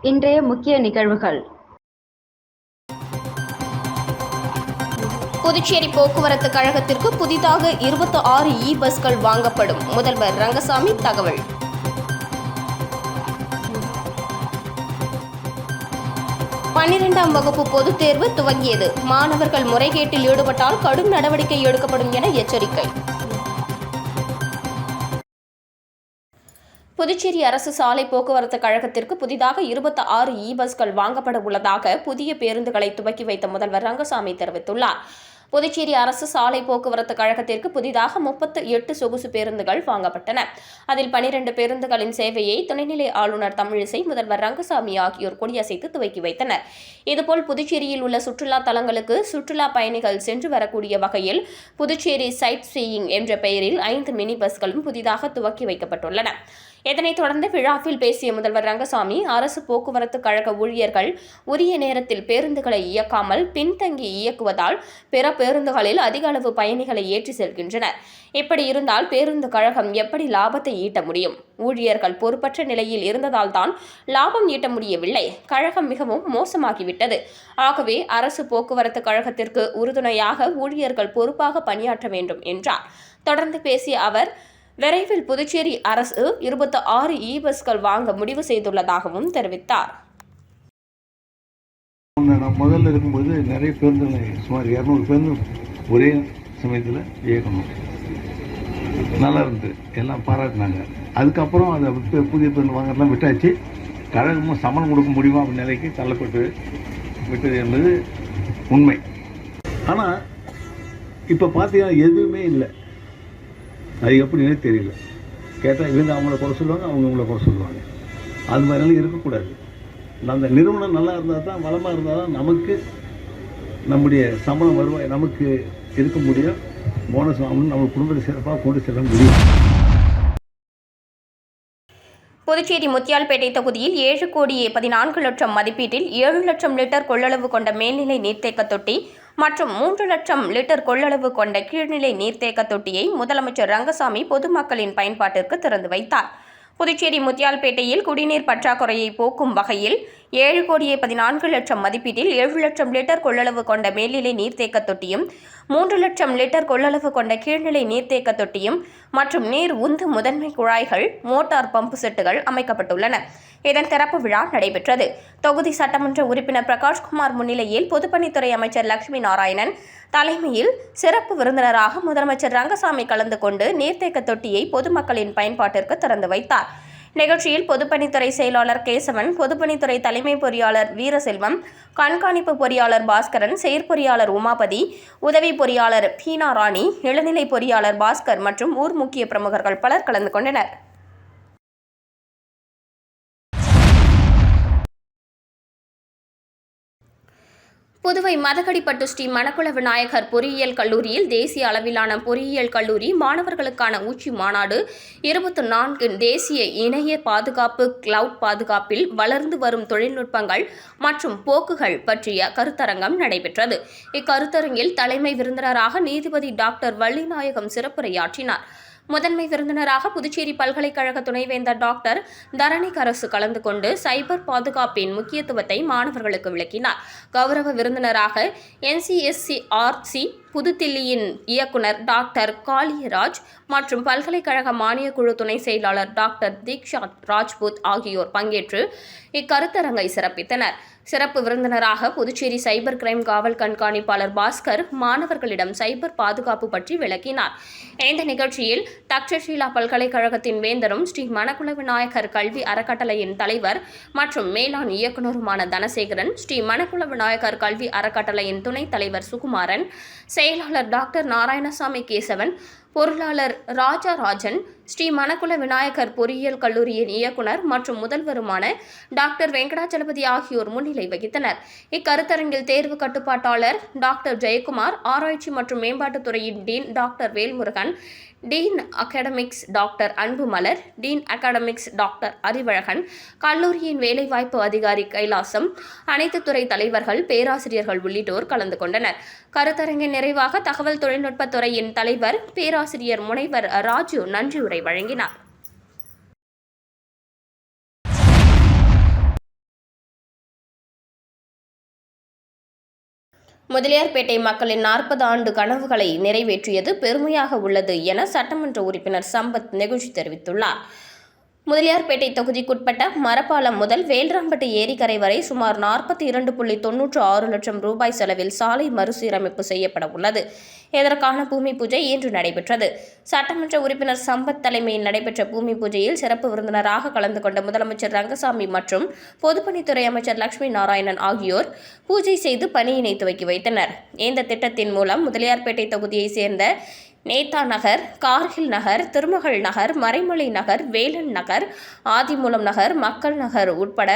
இன்றைய முக்கிய நிகழ்வுகள். புதுச்சேரி போக்குவரத்து கழகத்திற்கு புதிதாக 26 பஸ்கள் வாங்கப்படும். முதல்வர் ரங்கசாமி தகவல். பன்னிரண்டாம் வகுப்பு பொதுத் தேர்வு துவங்கியது. மாணவர்கள் முறைகேட்டில் ஈடுபட்டால் கடும் நடவடிக்கை எடுக்கப்படும் என எச்சரிக்கை. புதுச்சேரி அரசு சாலை போக்குவரத்து கழகத்திற்கு புதிதாக 26 பஸ்கள் வாங்கப்பட உள்ளதாக புதிய பேருந்துகளை துவக்கி வைத்த முதல்வர் ரங்கசாமி தெரிவித்துள்ளார். புதுச்சேரி அரசு சாலை போக்குவரத்து கழகத்திற்கு புதிதாக 38 சொகுசு பேருந்துகள் வாங்கப்பட்டன. அதில் 12 பேருந்துகளின் சேவையை துணைநிலை ஆளுநர் தமிழிசை, முதல்வர் ரங்கசாமி ஆகியோர் கொடியசைத்து துவக்கி வைத்தனர். இதுபோல் புதுச்சேரியில் உள்ள சுற்றுலா தலங்களுக்கு சுற்றுலா பயணிகள் சென்று வரக்கூடிய வகையில் புதுச்சேரி சைட் சீயிங் என்ற பெயரில் 5 மினி பஸ்களும் புதிதாக துவக்கி வைக்கப்பட்டுள்ளன. இதனைத் தொடர்ந்து விழாவில் பேசிய முதல்வர் ரங்கசாமி, அரசு போக்குவரத்து கழக ஊழியர்கள் உரிய நேரத்தில் பேருந்துகளை இயக்காமல் பின்தங்கி இயக்குவதால் பிற பேருந்துகளில் அதிக அளவு பயணிகளை ஏற்றி செல்கின்றனர். இப்படி இருந்தால் பேருந்து கழகம் எப்படி லாபத்தை ஈட்ட முடியும்? ஊழியர்கள் பொறுப்பற்ற நிலையில் இருந்ததால் தான் லாபம் ஈட்ட முடியவில்லை. கழகம் மிகவும் மோசமாகிவிட்டது. ஆகவே அரசு போக்குவரத்து கழகத்திற்கு உறுதுணையாக ஊழியர்கள் பொறுப்பாக பணியாற்ற வேண்டும் என்றார். தொடர்ந்து பேசிய அவர், விரைவில் புதுச்சேரி அரசு 26 பஸ்கள் வாங்க முடிவு செய்துள்ளதாகவும் தெரிவித்தார். முதல்ல இருக்கும்போது நிறைய பேருந்துகள் சுமார் 200 பேருந்து ஒரே சமயத்தில் இயக்கணும். நல்லா இருந்தது, எல்லாம் பாராட்டினாங்க. அதுக்கப்புறம் அதை புதிய பேருந்து வாங்கறதுலாம் விட்டாச்சு. கழகமும் சம்பளம் கொடுக்க முடியுமா அப்படி நிலைக்கு தள்ளப்பட்டு விட்டது என்பது உண்மை. ஆனால் இப்போ பார்த்தீங்கன்னா எதுவுமே இல்லை. அது எப்படின்னே தெரியல. கேட்டால் இவங்க அவங்கள குறை சொல்லுவாங்க, அவங்க இவங்கள குறை சொல்லுவாங்க. அது மாதிரிலாம் இருக்கக்கூடாது. அந்த நிறுவனம் நல்லா இருந்தால் தான், வளமாக இருந்தால் தான் நமக்கு நம்முடைய சம்பளம் வருவாய் நமக்கு இருக்க முடியும். போனஸ் வாங்கணும், நம்ம குடும்பத்தை சிறப்பாக கொண்டு செல்ல முடியும். புதுச்சேரி முத்தியால்பேட்டை தொகுதியில் 7,14,00,000 மதிப்பீட்டில் 7 லட்சம் லிட்டர் கொள்ளளவு கொண்ட மேல்நிலை நீர்த்தேக்க தொட்டி மற்றும் 3 லட்சம் லிட்டர் கொள்ளளவு கொண்ட கீழ்நிலை நீர்த்தேக்க தொட்டியை முதலமைச்சர் ரங்கசாமி பொதுமக்களின் பயன்பாட்டிற்கு திறந்து வைத்தார். புதுச்சேரி முத்தியால்பேட்டையில் குடிநீர் பற்றாக்குறையை போக்கும் வகையில் 7,14,00,000 மதிப்பீட்டில் 7 லட்சம் லிட்டர் கொள்ளளவு கொண்ட மேல்நிலை நீர்த்தேக்க தொட்டியும் 3 லட்சம் லிட்டர் கொள்ளளவு கொண்ட கீழ்நிலை நீர்த்தேக்க தொட்டியும் மற்றும் நீர் உந்து முதன்மை குழாய்கள், மோட்டார் பம்பு செட்டுகள் அமைக்கப்பட்டுள்ளன. இதன் திறப்பு விழா நடைபெற்றது. தொகுதி சட்டமன்ற உறுப்பினர் பிரகாஷ்குமார் முன்னிலையில் பொதுப்பணித்துறை அமைச்சர் லட்சுமி நாராயணன் தலைமையில் சிறப்பு விருந்தினராக முதலமைச்சர் ரங்கசாமி கலந்து கொண்டு நீர்த்தேக்க தொட்டியை பொதுமக்களின் பயன்பாட்டிற்கு திறந்து வைத்தார். நிகழ்ச்சியில் பொதுப்பணித்துறை செயலாளர் கேசவன், பொதுப்பணித்துறை தலைமை பொறியாளர் வீரசெல்வம், கண்காணிப்பு பொறியாளர் பாஸ்கரன், செயற்பொறியாளர் உமாபதி, உதவி பொறியாளர் பீனா ராணி, இளநிலை பொறியாளர் பாஸ்கர் மற்றும் ஊர் முக்கிய பிரமுகர்கள் பலர் கலந்து கொண்டனர். புதுவை மதகடிப்பட்டு ஸ்ரீ மணக்குள விநாயகர் பொறியியல் கல்லூரியில் தேசிய அளவிலான பொறியியல் கல்லூரி மாணவர்களுக்கான உச்சி மாநாடு 24 தேசிய இணைய பாதுகாப்பு கிளவுட் பாதுகாப்பில் வளர்ந்து வரும் தொழில்நுட்பங்கள் மற்றும் போக்குகள் பற்றிய கருத்தரங்கம் நடைபெற்றது. இக்கருத்தரங்கில் தலைமை விருந்தினராக நீதிபதி டாக்டர் வள்ளிநாயகம் சிறப்புரையாற்றினார். முதன்மை விருந்தினராக புதுச்சேரி பல்கலைக்கழக துணைவேந்தர் டாக்டர் தரணிகரசு கலந்து கொண்டு சைபர் பாதுகாப்பின் முக்கியத்துவத்தை மாணவர்களுக்கு விளக்கினார். கௌரவ விருந்தினராக NCSCRC புதுதில்லியின் இயக்குனர் டாக்டர் காளியராஜ் மற்றும் பல்கலைக்கழக மானியக்குழு துணை செயலாளர் டாக்டர் தீக்ஷா ராஜ்புத் ஆகியோர் பங்கேற்று இக்கருத்தரங்கை சிறப்பித்தனர். சிறப்பு விருந்தினராக புதுச்சேரி சைபர் கிரைம் காவல் கண்காணிப்பாளர் பாஸ்கர் மாணவர்களிடம் சைபர் பாதுகாப்பு பற்றி விளக்கினார். இந்த நிகழ்ச்சியில் தக்ஷஷீலா பல்கலைக்கழகத்தின் வேந்தரும் ஸ்ரீ மணக்குள விநாயகர் கல்வி அறக்கட்டளையின் தலைவர் மற்றும் மேலாண் இயக்குநருமான தனசேகரன், ஸ்ரீ மணக்குள விநாயகர் கல்வி அறக்கட்டளையின் துணைத் தலைவர் சுகுமாரன், செயலாளர் டாக்டர் நாராயணசாமி கேசவன், பொருளாளர் ராஜாராஜன், ஸ்ரீ மணக்குள விநாயகர் பொறியியல் கல்லூரியின் இயக்குனர் மற்றும் முதல்வருமான டாக்டர் வெங்கடாச்சலபதி ஆகியோர் முன்னிலை வகித்தனர். இக்கருத்தரங்கில் தேர்வு கட்டுப்பாட்டாளர் டாக்டர் ஜெயக்குமார், ஆராய்ச்சி மற்றும் மேம்பாட்டுத்துறையின் dean doctor Velmurugan, dean academics doctor Anbumalar, dean academics doctor Arivazhagan, கல்லூரியின் வேலைவாய்ப்பு அதிகாரி கைலாசம், அனைத்து துறை தலைவர்கள், பேராசிரியர்கள் உள்ளிட்டோர் கலந்து கொண்டனர். கருத்தரங்கின் நிறைவாக தகவல் தொழில்நுட்பத்துறையின் தலைவர் பேராசிரியர் முனைவர் ராஜு நன்றியுரை வழங்கினார். முதலியார்பேட்டை மக்களின் 40 ஆண்டு கனவுகளை நிறைவேற்றியது பெருமையாக உள்ளது என சட்டமன்ற உறுப்பினர் சம்பத் நெகிழ்ச்சி தெரிவித்துள்ளார். முதலியார்பேட்டை தொகுதிக்குட்பட்ட மரப்பாலம் முதல் வேல்ராம்பட்டு ஏரிக்கரை வரை சுமார் 42.96 லட்சம் ரூபாய் செலவில் சாலை மறுசீரமைப்பு செய்யப்பட உள்ளது. இதற்கான பூமி பூஜை இன்று நடைபெற்றது. சட்டமன்ற உறுப்பினர் சம்பத் தலைமையில் நடைபெற்ற பூமி பூஜையில் சிறப்பு விருந்தினராக கலந்து கொண்ட முதலமைச்சர் ரங்கசாமி மற்றும் பொதுப்பணித்துறை அமைச்சர் லட்சுமி நாராயணன் ஆகியோர் பூஜை செய்து பணியினை துவக்கி வைத்தனர். இந்த திட்டத்தின் மூலம் முதலியார்பேட்டை தொகுதியைச் சேர்ந்த நேதா நகர், கார்கில் நகர், திருமகள் நகர், மறைமலை நகர், வேலன் நகர், ஆதிமூலம் நகர், மக்கள் நகர் உட்பட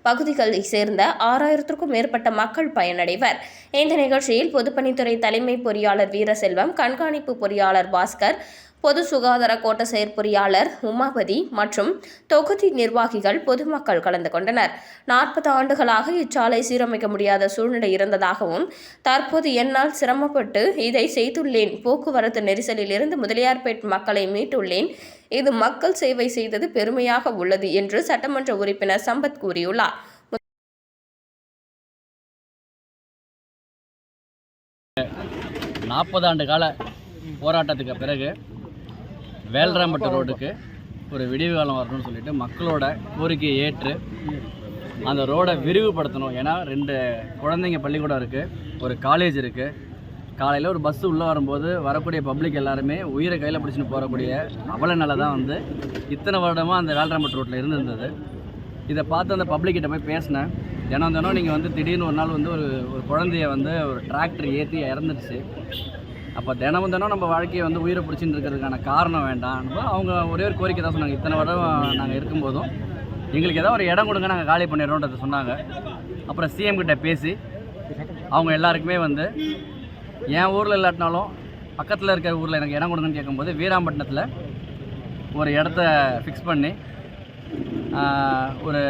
பகுதிகளைச் சேர்ந்த 6000க்கும் மேற்பட்ட மக்கள் பயனடைவர். இந்த நிகழ்ச்சியில் பொதுப்பணித்துறை தலைமை பொறியாளர் வீரசெல்வம், கண்காணிப்பு பொறியாளர் பாஸ்கர், பொது சுகாதார கோட்ட செயற்பொறியாளர் உமாபதி மற்றும் தொகுதி நிர்வாகிகள், பொதுமக்கள் கலந்து கொண்டனர். 40 ஆண்டுகளாக இச்சாலை சீரமைக்க முடியாத சூழ்நிலை இருந்ததாகவும், தற்போது என்னால் சிரமப்பட்டு இதை செய்துள்ளேன். போக்குவரத்து நெரிசலில் இருந்து முதலியார்பேட் மக்களை மீட்டுள்ளேன். இது மக்கள் சேவை செய்தது பெருமையாக உள்ளது என்று சட்டமன்ற உறுப்பினர் சம்பத் கூறியுள்ளார். 40 ஆண்டு கால போராட்டத்துக்கு பிறகு வேல்ராம்பட்டு ரோடுக்கு ஒரு விடிவு காலம் வரணும்னு சொல்லிட்டு மக்களோட கோரிக்கையை ஏற்று அந்த ரோடை விரிவுபடுத்தணும். ஏன்னா 2 குழந்தைங்க பள்ளிக்கூடம் இருக்குது, ஒரு காலேஜ் இருக்குது. காலையில் ஒரு பஸ்ஸு உள்ளே வரும்போது வரக்கூடிய பப்ளிக் எல்லாருமே உயிரை கையில் பிடிச்சின்னு போகக்கூடிய அவல நிலை தான் வந்து இத்தனை வருடமாக அந்த வேல்ராம்பட்டு ரோட்டில் இருந்திருந்தது. இதை பார்த்து அந்த பப்ளிக்கிட்ட போய் பேசினேன். தினம் நீங்கள் வந்து திடீர்னு ஒரு நாள் வந்து ஒரு குழந்தைய வந்து ஒரு டிராக்டர் ஏற்றி இறந்துடுச்சு. அப்போ தினம் நம்ம வாழ்க்கையை வந்து உயிரை பிடிச்சின்னு இருக்கிறதுக்கான காரணம் வேண்டாம். அவங்க ஒரே ஒரு கோரிக்கை தான் சொன்னாங்க. இத்தனை வருடம் நாங்கள் இருக்கும்போதும் எங்களுக்கு ஏதாவது ஒரு இடம் கொடுங்க, நாங்கள் காலி பண்ணிடுறோன்றதை சொன்னாங்க. அப்புறம் சிஎம் கிட்ட பேசி அவங்க எல்லாருக்குமே வந்து என் ஊரில் இல்லாட்டினாலும் பக்கத்தில் இருக்கிற ஊரில் எனக்கு இடம் கொடுங்கன்னு கேட்கும்போது வீராம்பட்டினத்தில் ஒரு இடத்த ஃபிக்ஸ் பண்ணி ஒரு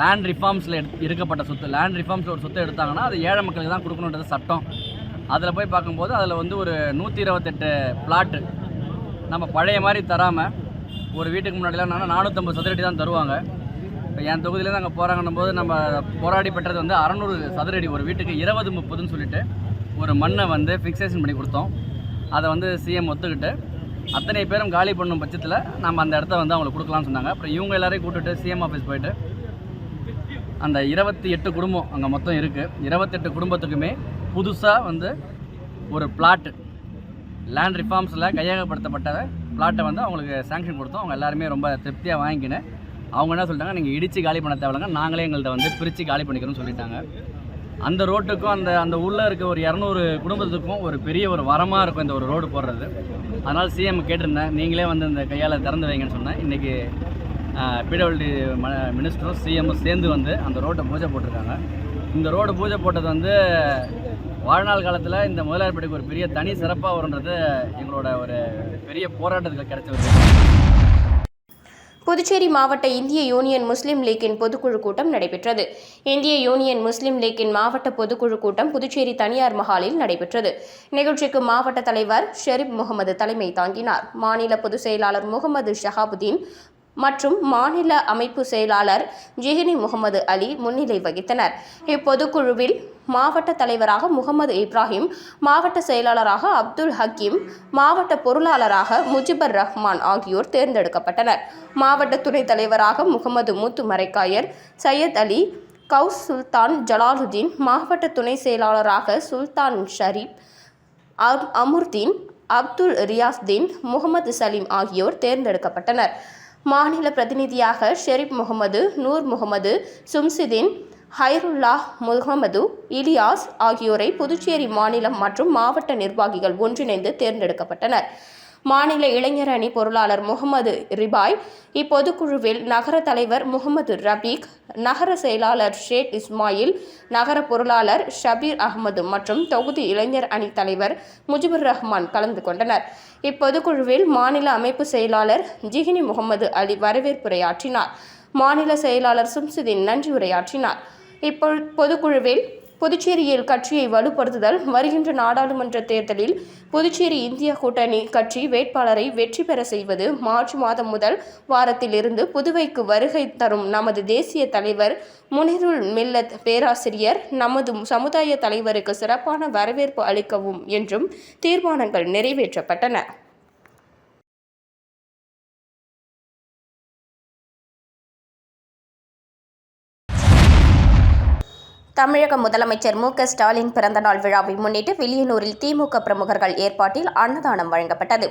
லேண்ட் ரிஃபார்ம்ஸில் இருக்கப்பட்ட சொத்து, லேண்ட் ரிஃபார்ம்ஸில் ஒரு சொத்தை எடுத்தாங்கன்னா அது ஏழை மக்களுக்கு தான் கொடுக்கணுன்றது சட்டம். அதில் போய் பார்க்கும்போது அதில் வந்து ஒரு 128 பிளாட்டு நம்ம பழைய மாதிரி தராமல் ஒரு வீட்டுக்கு முன்னாடிலாம் 450 சதுரடி தான் தருவாங்க. இப்போ என் தொகுதியிலேருந்து அங்கே போகிறாங்கன்னும் போது நம்ம போராடி பெற்றது வந்து 600 சதுரடி, ஒரு வீட்டுக்கு 20-30ன்னு சொல்லிட்டு ஒரு மண்ணை வந்து ஃபிக்ஸேஷன் பண்ணி கொடுத்தோம். அதை வந்து சிஎம் ஒத்துக்கிட்டு அத்தனை பேரும் காலி பண்ணும் பட்சத்தில் நம்ம அந்த இடத்த வந்து அவங்களுக்கு கொடுக்கலாம்னு சொன்னாங்க. அப்புறம் இவங்க எல்லாரையும் கூப்பிட்டுட்டு சிஎம் ஆஃபீஸ் போயிட்டு அந்த 28 குடும்பம் அங்கே மொத்தம் இருக்குது. 28 குடும்பத்துக்குமே புதுசாக வந்து ஒரு பிளாட்டு லேண்ட் ரிஃபார்ம்ஸில் கையகப்படுத்தப்பட்ட பிளாட்டை வந்து அவங்களுக்கு சேங்ஷன் கொடுத்தோம். அவங்க எல்லாருமே ரொம்ப திருப்தியாக வாங்கிக்கின்னு அவங்க என்ன சொல்லிட்டாங்க, நீங்கள் இடித்து காலி பண்ண தேவையில்லைங்க, நாங்களே எங்கள்கிட்ட வந்து பிரித்து காலி பண்ணிக்கிறோம்னு சொல்லிட்டாங்க. அந்த ரோட்டுக்கும் அந்த உள்ளே இருக்க ஒரு 200 குடும்பத்துக்கும் ஒரு பெரிய ஒரு வரமாக இருக்கும் இந்த ஒரு ரோடு போடுறது. அதனால் சிஎம் கேட்டிருந்தேன், நீங்களே வந்து இந்த கையால் திறந்து வைங்கன்னு சொன்னேன். இன்றைக்கி பிடபிள்யூடி மினிஸ்டரும் சிஎம்மும் சேர்ந்து வந்து அந்த ரோட்டை பூஜை போட்டிருக்காங்க. இந்த ரோடு பூஜை போட்டது வந்து வாழ்நாள் காலத்தில் இந்த முதலியார்பேட்டைக்கு ஒரு பெரிய தனி சிறப்பாக வருன்றது எங்களோட ஒரு பெரிய போராட்டத்துக்கு கிடைச்சது. புதுச்சேரி மாவட்ட இந்திய யூனியன் முஸ்லீம் லீக்கின் பொதுக்குழு கூட்டம் நடைபெற்றது. இந்திய யூனியன் முஸ்லீம் லீக்கின் மாவட்ட பொதுக்குழு கூட்டம் புதுச்சேரி தனியார் மஹாலில் நடைபெற்றது. நிகழ்ச்சிக்கு மாவட்ட தலைவர் ஷெரீப் முகமது தலைமை தாங்கினார். மாநில பொதுச் செயலாளர் முகமது ஷஹாபுதீன் மற்றும் மாநில அமைப்பு செயலாளர் ஜிஹினி முகமது அலி முன்னிலை வகித்தனர். இப்பொதுக்குழுவில் மாவட்ட தலைவராக முகமது இப்ராஹிம், மாவட்ட செயலாளராக அப்துல் ஹக்கீம், மாவட்ட பொருளாளராக முஜிபர் ரஹ்மான் ஆகியோர் தேர்ந்தெடுக்கப்பட்டனர். மாவட்ட துணைத் தலைவராக முகமது முத்து மரைக்காயர், சையத் அலி, கவுஸ் சுல்தான் ஜலாலுதீன், மாவட்ட துணை செயலாளராக சுல்தான் ஷரீப், அமுர்தீன், அப்துல் ரியாஸ்தீன், முகமது சலீம் ஆகியோர் தேர்ந்தெடுக்கப்பட்டனர். மாநில பிரதிநிதியாக ஷெரீப் முகமது, நூர் முகமது, சும்சிதீன், ஹைருல்லா முகமது, இலியாஸ் ஆகியோரை புதுச்சேரி மாநிலம் மற்றும் மாவட்ட நிர்வாகிகள் ஒன்றிணைந்து தேர்ந்தெடுக்கப்பட்டனர். மாநில இளைஞர் அணி பொருளாளர் முகமது ரிபாய், இப்பொதுக்குழுவில் நகர தலைவர் முகமது ரபீக், நகர செயலாளர் ஷேக் இஸ்மாயில், நகர பொருளாளர் ஷபீர் அகமது மற்றும் தொகுதி இளைஞர் அணி தலைவர் முஜிபுர் ரஹ்மான் கலந்து கொண்டனர். இப்பொதுக்குழுவில் மாநில அமைப்பு செயலாளர் ஜிஹினி முகமது அலி வரவேற்புரையாற்றினார். மாநில செயலாளர் சும்சுதீன் நன்றி உரையாற்றினார். பொதுக்குழுவில் புதுச்சேரியில் கட்சியை வலுப்படுத்துதல். வருகின்ற நாடாளுமன்ற தேர்தலில் புதுச்சேரி இந்தியா கூட்டணி கட்சி வேட்பாளரை வெற்றி பெற செய்வது. மார்ச் மாதம் முதல் வாரத்தில் இருந்து புதுவைக்கு வருகை தரும் நமது தேசிய தலைவர் முனிருல் மில்லத் பேராசிரியர் நமது சமுதாய தலைவருக்கு சிறப்பான வரவேற்பு அளிக்கவும் என்றும் தீர்மானங்கள் நிறைவேற்றப்பட்டன. தமிழக முதலமைச்சர் மு.க.ஸ்டாலின் பிறந்தநாள் விழாவை முன்னிட்டு வில்லியனூரில் திமுக பிரமுகர்கள் ஏற்பாட்டில் அன்னதானம் வழங்கப்பட்டது.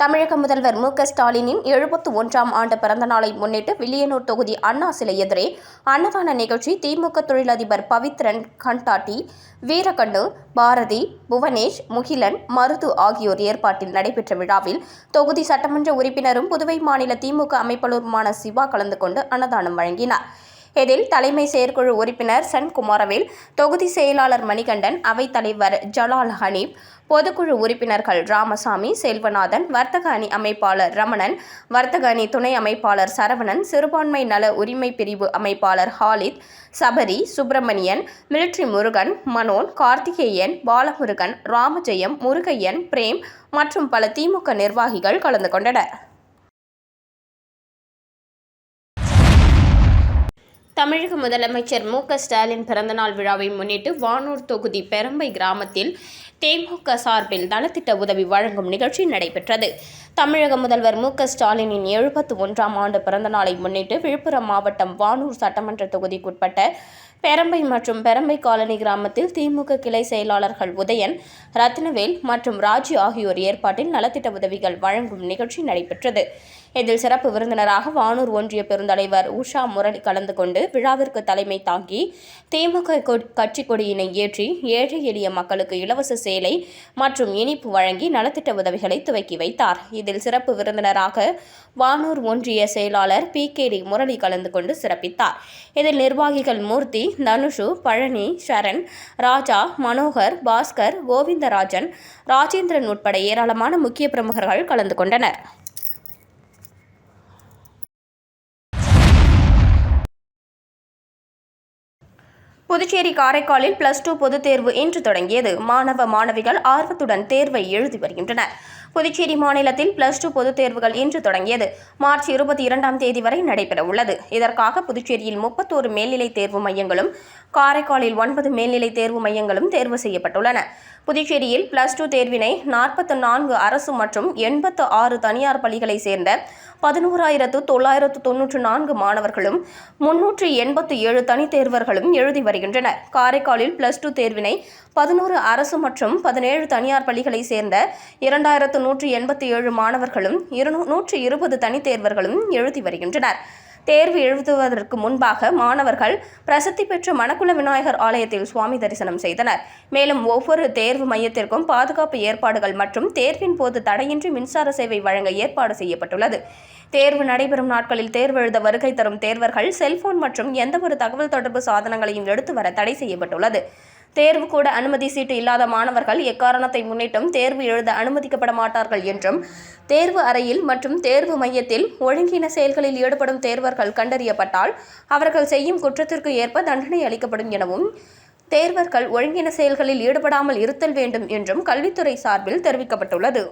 தமிழக முதல்வர் மு.க.ஸ்டாலினின் 71ஆம் ஆண்டு பிறந்தநாளை முன்னிட்டு வில்லியனூர் தொகுதி அண்ணா சிலை எதிரே அன்னதான நிகழ்ச்சி திமுக தொழிலதிபர் பவித்ரன் கண்டாட்டி, வீரகண்ணு, பாரதி, புவனேஷ், முகிலன், மருது ஆகியோர் ஏற்பாட்டில் நடைபெற்ற விழாவில் தொகுதி சட்டமன்ற உறுப்பினரும் புதுவை மாநில திமுக அமைப்பாளருமான சிவா கலந்து கொண்டு அன்னதானம் வழங்கினார். இதில் தலைமை செயற்குழு உறுப்பினர் சன் குமாரவேல், தொகுதி செயலாளர் மணிகண்டன், அவைத்தலைவர் ஜலால் ஹனீப், பொதுக்குழு உறுப்பினர்கள் ராமசாமி, செல்வநாதன், வர்த்தக அணி அமைப்பாளர் ரமணன், வர்த்தக அணி துணை அமைப்பாளர் சரவணன், சிறுபான்மை நல உரிமை பிரிவு அமைப்பாளர் ஹாலித், சபரி, சுப்பிரமணியன், மிலிட்ரி முருகன், மனோன், கார்த்திகேயன், பாலமுருகன், ராமஜெயம், முருகையன், பிரேம் மற்றும் பல திமுக நிர்வாகிகள் கலந்து கொண்டனர். தமிழக முதலமைச்சர் மு.க.ஸ்டாலின் பிறந்தநாள் விழாவை முன்னிட்டு வானூர் தொகுதி பெரம்பை கிராமத்தில் திமுக சார்பில் நலத்திட்ட உதவி வழங்கும் நிகழ்ச்சி நடைபெற்றது. தமிழக முதல்வர் மு.க.ஸ்டாலினின் 71ஆம் ஆண்டு பிறந்தநாளை முன்னிட்டு விழுப்புரம் மாவட்டம் வானூர் சட்டமன்ற தொகுதிக்குட்பட்ட பெரம்பை மற்றும் பெரம்பை காலனி கிராமத்தில் திமுக கிளை செயலாளர்கள் உதயன், ரத்னவேல் மற்றும் ராஜு ஆகியோர் ஏற்பாட்டில் நலத்திட்ட உதவிகள் வழங்கும் நிகழ்ச்சி நடைபெற்றது. இதில் சிறப்பு விருந்தினராக வானூர் ஒன்றிய பெருந்தலைவர் உஷா முரளி கலந்து கொண்டு விழாவிற்கு தலைமை தாங்கி திமுக கட்சி கொடியினை ஏற்றி ஏழை எளிய மக்களுக்கு இலவச சேலை மற்றும் இனிப்பு வழங்கி நலத்திட்ட உதவிகளை துவக்கி வைத்தார். இதில் சிறப்பு விருந்தினராக வானூர் ஒன்றிய செயலாளர் பி.கே.டி. முரளி கலந்து கொண்டு சிறப்பித்தார். இதில் நிர்வாகிகள் மூர்த்தி, தனுஷு, பழனி, சரண், ராஜா, மனோகர், பாஸ்கர், கோவிந்தராஜன், ராஜேந்திரன் உட்பட ஏராளமான முக்கிய பிரமுகர்கள் கலந்து கொண்டனர். புதுச்சேரி காரைக்காலில் +2 பொதுத் தேர்வு இன்று தொடங்கியது. மாணவ மாணவிகள் ஆர்வத்துடன் தேர்வை எழுதி வருகின்றனர். புதுச்சேரி மாநிலத்தில் +2 பொதுத் தேர்வுகள் இன்று தொடங்கியது. மார்ச் 22ஆம் தேதி வரை நடைபெற உள்ளது. இதற்காக புதுச்சேரியில் 31 மேல்நிலை தேர்வு மையங்களும், காரைக்காலில் 9 மேல்நிலை தேர்வு மையங்களும் தேர்வு செய்யப்பட்டுள்ளன. புதுச்சேரியில் +2 தேர்வினை 44 அரசு மற்றும் 86 தனியார் பள்ளிகளைச் சேர்ந்த 11,994 மாணவர்களும் 387 தனித் தேர்வர்களும் எழுதி வருகின்றனர். காரைக்காலில் +2 தேர்வினை 11 அரசு மற்றும் 17 தனியார் பள்ளிகளைச் சேர்ந்த 2,187 மாணவர்களும் 120 தனித் தேர்வர்களும் எழுதி வருகின்றனர். தேர்வு எழுதுவதற்கு முன்பாக மாணவர்கள் பிரசித்தி பெற்ற மணக்குள விநாயகர் ஆலயத்தில் சுவாமி தரிசனம் செய்தனர். மேலும் ஒவ்வொரு தேர்வு மையத்திற்கும் பாதுகாப்பு ஏற்பாடுகள் மற்றும் தேர்வின் போது தடையின்றி மின்சார சேவை வழங்க ஏற்பாடு செய்யப்பட்டுள்ளது. தேர்வு நடைபெறும் நாட்களில் தேர்வு எழுத வருகை தரும் தேர்வர்கள் செல்போன் மற்றும் எந்தவொரு தகவல் தொடர்பு சாதனங்களையும் எடுத்து வர தடை செய்யப்பட்டுள்ளது. தேர்வு கூட அனுமதி சீட்டு இல்லாத மாணவர்கள் எக்காரணத்தை முன்னிட்டும் தேர்வு எழுத அனுமதிக்கப்பட மாட்டார்கள் என்றும், தேர்வு அறையில் மற்றும் தேர்வு மையத்தில் ஒழுங்கீன செயல்களில் ஈடுபடும் தேர்வர்கள் கண்டறியப்பட்டால் அவர்கள் செய்யும் குற்றத்திற்கு ஏற்ப தண்டனை அளிக்கப்படும் எனவும், தேர்வர்கள் ஒழுங்கீன செயல்களில் ஈடுபடாமல் இருத்தல் வேண்டும் என்றும் கல்வித்துறை சார்பில் தெரிவிக்கப்பட்டுள்ளது.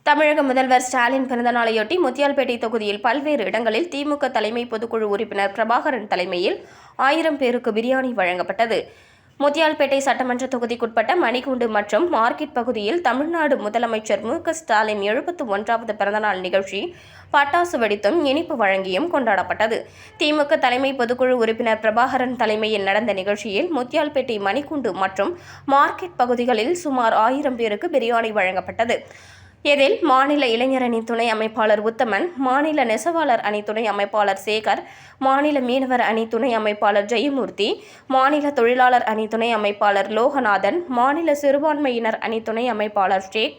தமிழக முதல்வர் ஸ்டாலின் பிறந்தநாளையொட்டி முத்தியால்பேட்டை தொகுதியில் பல்வேறு இடங்களில் திமுக தலைமை பொதுக்குழு உறுப்பினர் பிரபாகரன் தலைமையில் 1000 பேருக்கு பிரியாணி வழங்கப்பட்டது. முத்தியால்பேட்டை சட்டமன்ற தொகுதிக்குட்பட்ட மணிக்கூண்டு மற்றும் மார்க்கெட் பகுதியில் தமிழ்நாடு முதலமைச்சர் மு.க.ஸ்டாலின் 71வது பிறந்தநாள் நிகழ்ச்சி பட்டாசு வெடித்தும் இனிப்பு வழங்கியும் கொண்டாடப்பட்டது. திமுக தலைமை பொதுக்குழு உறுப்பினர் பிரபாகரன் தலைமையில் நடந்த நிகழ்ச்சியில் முத்தியால்பேட்டை, மணிக்கூண்டு மற்றும் மார்க்கெட் பகுதிகளில் சுமார் 1000 பேருக்கு பிரியாணி வழங்கப்பட்டது. இதில் மாநில இளைஞர் அணி துணை அமைப்பாளர் உத்தமன், மாநில நெசவாளர் அணி துணை அமைப்பாளர் சேகர், மாநில மீனவர் அணி துணை அமைப்பாளர் ஜெயமூர்த்தி, மாநில தொழிலாளர் அணி துணை அமைப்பாளர் லோகநாதன், மாநில சிறுபான்மையினர் அணி துணை அமைப்பாளர் ஷேக்,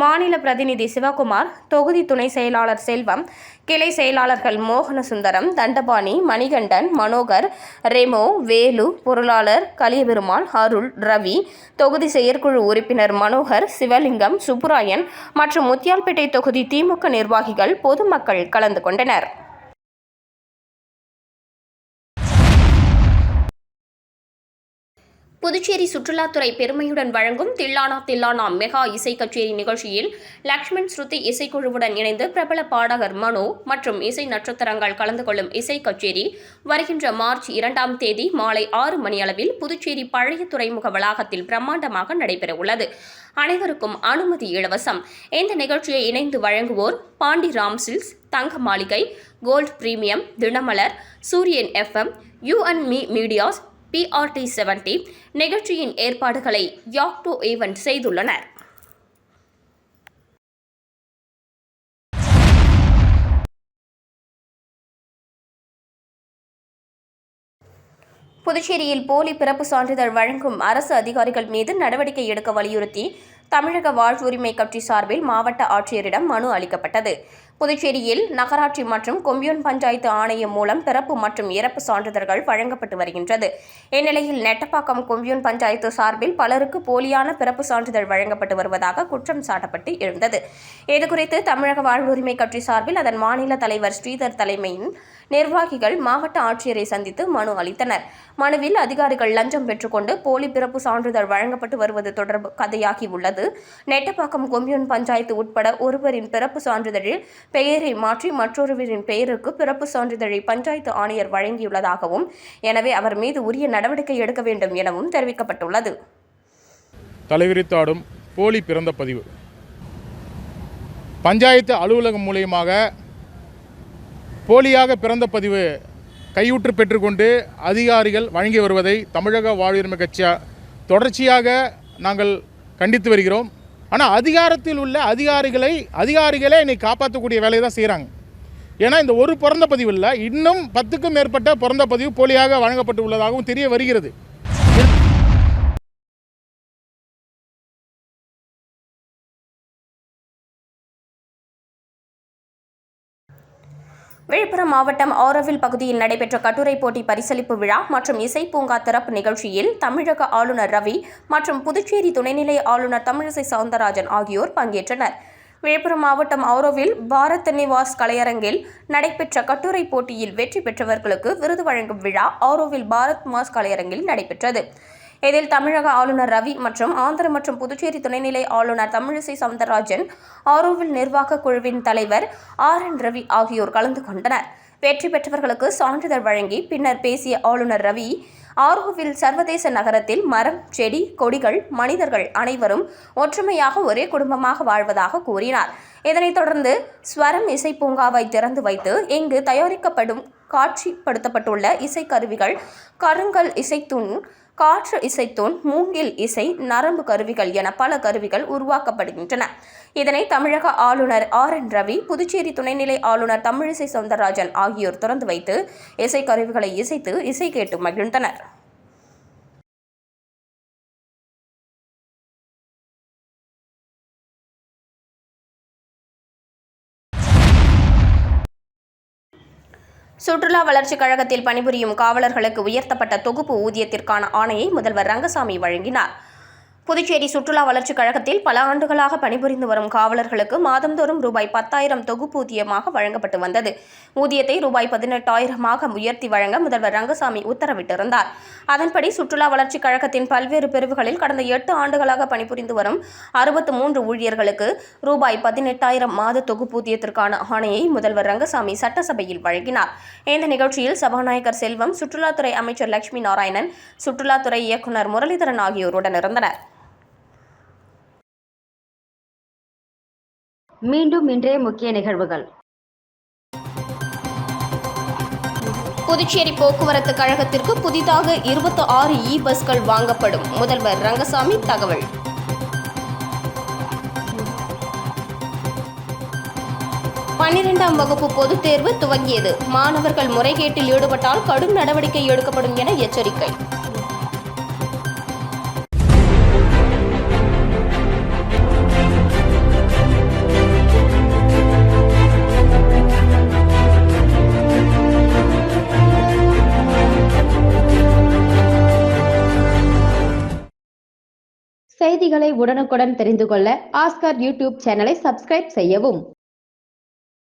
மாநில பிரதிநிதி சிவகுமார், தொகுதி துணை செயலாளர் செல்வம், கிளை செயலாளர்கள் மோகனசுந்தரம், தண்டபாணி, மணிகண்டன், மனோகர், ரெமோ, வேலு, பொருளாளர் கலியபெருமாள், அருள், ரவி, தொகுதி செயற்குழு உறுப்பினர் மனோகர், சிவலிங்கம், சுப்புராயன் மற்றும் முத்தியால்பேட்டை தொகுதி திமுக நிர்வாகிகள், பொதுமக்கள் கலந்து கொண்டனர். புதுச்சேரி சுற்றுலாத்துறை பெருமையுடன் வழங்கும் தில்லானா தில்லானா மெகா இசை கச்சேரி நிகழ்ச்சியில் லக்ஷ்மண் ஸ்ருதி இசைக்குழுவுடன் இணைந்து பிரபல பாடகர் மனோ மற்றும் இசை நட்சத்திரங்கள் கலந்து கொள்ளும் இசை கச்சேரி வருகின்ற மார்ச் 2ஆம் தேதி மாலை 6 மணியளவில் புதுச்சேரி பழைய துறைமுக வளாகத்தில் பிரம்மாண்டமாக நடைபெறவுள்ளது. அனைவருக்கும் அனுமதி இலவசம். இந்த நிகழ்ச்சியை இணைந்து வழங்குவோர் பாண்டி ராம் சில்க்ஸ், தங்க மாளிகை, கோல்ட் பிரீமியம், தினமலர், சூரியன் FM, U&Me மீடியாஸ், PRT 70 நிகழ்ச்சியின் ஏற்பாடுகளை யாக்டோ ஈவென்ட் செய்துள்ளனர். புதுச்சேரியில் போலி பிறப்பு சான்றிதழ் வழங்கும் அரசு அதிகாரிகள் மீது நடவடிக்கை எடுக்க வலியுறுத்தி தமிழக வாழ்வுரிமை கட்சி சார்பில் மாவட்ட ஆட்சியரிடம் மனு அளிக்கப்பட்டது. புதுச்சேரியில் நகராட்சி மற்றும் கொம்யூன் பஞ்சாயத்து ஆணையம் மூலம் பிறப்பு மற்றும் இறப்பு சான்றிதழ்கள் வழங்கப்பட்டு வருகின்றது. இந்நிலையில் நெட்டப்பாக்கம் கொம்யூன் பஞ்சாயத்து சார்பில் பலருக்கு போலியான பிறப்பு சான்றிதழ் வழங்கப்பட்டு வருவதாக குற்றம் சாட்டப்பட்டு எழுந்தது. இதுகுறித்து தமிழக வாழ்வுரிமை கட்சி சார்பில் அதன் மாநில தலைவர் ஸ்ரீதர் தலைமையில் நிர்வாகிகள் மாவட்ட ஆட்சியரை சந்தித்து மனு அளித்தனர். மனுவில் அதிகாரிகள் லஞ்சம் பெற்றுக்கொண்டு போலி பிறப்பு சான்றிதழ் வழங்கப்பட்டு வருவது தொடர்பு கதையாகியுள்ளது. நெட்டப்பாக்கம் கொம்யூன் பஞ்சாயத்து உட்பட ஒருவரின் பிறப்பு சான்றிதழில் பெயரை மாற்றி மற்றொருவரின் பெயருக்கு பிறப்பு சான்றிதழை பஞ்சாயத்து ஆணையர் வழங்கியுள்ளதாகவும், எனவே அவர் மீது உரிய நடவடிக்கை எடுக்க வேண்டும் எனவும் தெரிவிக்கப்பட்டுள்ளது. தலைவிரித்தாடும் போலி பிறந்த பதிவு பஞ்சாயத்து அலுவலகம் மூலியமாக போலியாக பிறந்த பதிவு கையூற்று பெற்றுக்கொண்டு அதிகாரிகள் வழங்கி வருவதை தமிழக வாழ்வுரிமை கட்சி தொடர்ச்சியாக நாங்கள் கண்டித்து வருகிறோம். ஆனால் அதிகாரத்தில் உள்ள அதிகாரிகளே இன்னைக்கு காப்பாற்றக்கூடிய வேலையை தான் செய்கிறாங்க. ஏன்னா இந்த ஒரு பிறந்த பதிவு இல்லை, இன்னும் 10க்கும் மேற்பட்ட பிறந்த பதிவு போலியாக வழங்கப்பட்டு உள்ளதாகவும் தெரிய வருகிறது. விழுப்புரம் மாவட்டம் ஆரோவில் பகுதியில் நடைபெற்ற கட்டுரை போட்டி பரிசளிப்பு விழா மற்றும் இசை பூங்கா திறப்பு நிகழ்ச்சியில் தமிழக ஆளுநர் ரவி மற்றும் புதுச்சேரி துணைநிலை ஆளுநர் தமிழிசை சவுந்தரராஜன் ஆகியோர் பங்கேற்றனர். விழுப்புரம் மாவட்டம் ஆரோவில் பாரத் நிவாஸ் கலையரங்கில் நடைபெற்ற கட்டுரை போட்டியில் வெற்றி பெற்றவர்களுக்கு விருது வழங்கும் விழா ஆரோவில் பாரத் நிவாஸ் கலையரங்கில் நடைபெற்றது. இதில் தமிழக ஆளுநர் ரவி மற்றும் ஆந்திர மற்றும் புதுச்சேரி துணைநிலை ஆளுநர் தமிழிசை சவுந்தரராஜன், ஆரோவில் நிர்வாக குழுவின் தலைவர் RN ரவி ஆகியோர் கலந்து கொண்டனர். வெற்றி பெற்றவர்களுக்கு சான்றிதழ் வழங்கி பின்னர் பேசிய ஆளுநர் ரவி, ஆரோவில் சர்வதேச நகரத்தில் மரம், செடி, கொடிகள், மனிதர்கள் அனைவரும் ஒற்றுமையாக ஒரே குடும்பமாக வாழ்வதாக கூறினார். இதனைத் தொடர்ந்து ஸ்வரம் இசை பூங்காவை திறந்து வைத்து இங்கு தயாரிக்கப்படும் காட்சிப்படுத்தப்பட்டுள்ள இசைக்கருவிகள், கருங்கல் இசைத்தூண், காற்று இசைத்தூண், மூங்கில் இசை, நரம்பு கருவிகள் என பல கருவிகள் உருவாக்கப்படுகின்றன. இதனை தமிழக ஆளுநர் RN ரவி, புதுச்சேரி துணைநிலை ஆளுநர் தமிழிசை சவுந்தரராஜன் ஆகியோர் திறந்து வைத்து இசைக்கருவிகளை இசைத்து இசை கேட்டு மகிழ்ந்தனர். சுற்றுலா வளர்ச்சிக் கழகத்தில் பணிபுரியும் காவலர்களுக்கு உயர்த்தப்பட்ட தொகுப்பு ஊதியத்திற்கான ஆணையை முதல்வர் ரங்கசாமி வழங்கினார். புதுச்சேரி சுற்றுலா வளர்ச்சிக் கழகத்தில் பல ஆண்டுகளாக பணிபுரிந்து வரும் காவலர்களுக்கு மாதந்தோறும் ரூபாய் 10,000 தொகுப்பூதியமாக வழங்கப்பட்டு வந்தது. ஊதியத்தை ரூபாய் 18,000 உயர்த்தி வழங்க முதல்வர் ரங்கசாமி உத்தரவிட்டிருந்தார். அதன்படி சுற்றுலா வளர்ச்சிக் கழகத்தின் பல்வேறு பிரிவுகளில் கடந்த 8 ஆண்டுகளாக பணிபுரிந்து வரும் 63 ஊழியர்களுக்கு ரூபாய் 18,000 மாத தொகுப்பூதியத்திற்கான ஆணையை முதல்வர் ரங்கசாமி சட்டசபையில் வழங்கினார். இந்த நிகழ்ச்சியில் சபாநாயகர் செல்வம், சுற்றுலாத்துறை அமைச்சர் லட்சுமி நாராயணன், சுற்றுலாத்துறை இயக்குநர் முரளிதரன் ஆகியோருடன் இருந்தனர். மீண்டும் இன்றைய முக்கிய நிகழ்வுகள். புதுச்சேரி போக்குவரத்து கழகத்திற்கு புதிதாக 26 பஸ்கள் வாங்கப்படும். முதல்வர் ரங்கசாமி தகவல். பன்னிரெண்டாம் வகுப்பு பொதுத் தேர்வு துவங்கியது. மாணவர்கள் முறைகேட்டில் ஈடுபட்டால் கடும் நடவடிக்கை எடுக்கப்படும் என எச்சரிக்கை. செய்திகளை உடனுக்குடன் தெரிந்து கொள்ள ஆஸ்கார் யூடியூப் சேனலை சப்ஸ்கிரைப் செய்யவும்.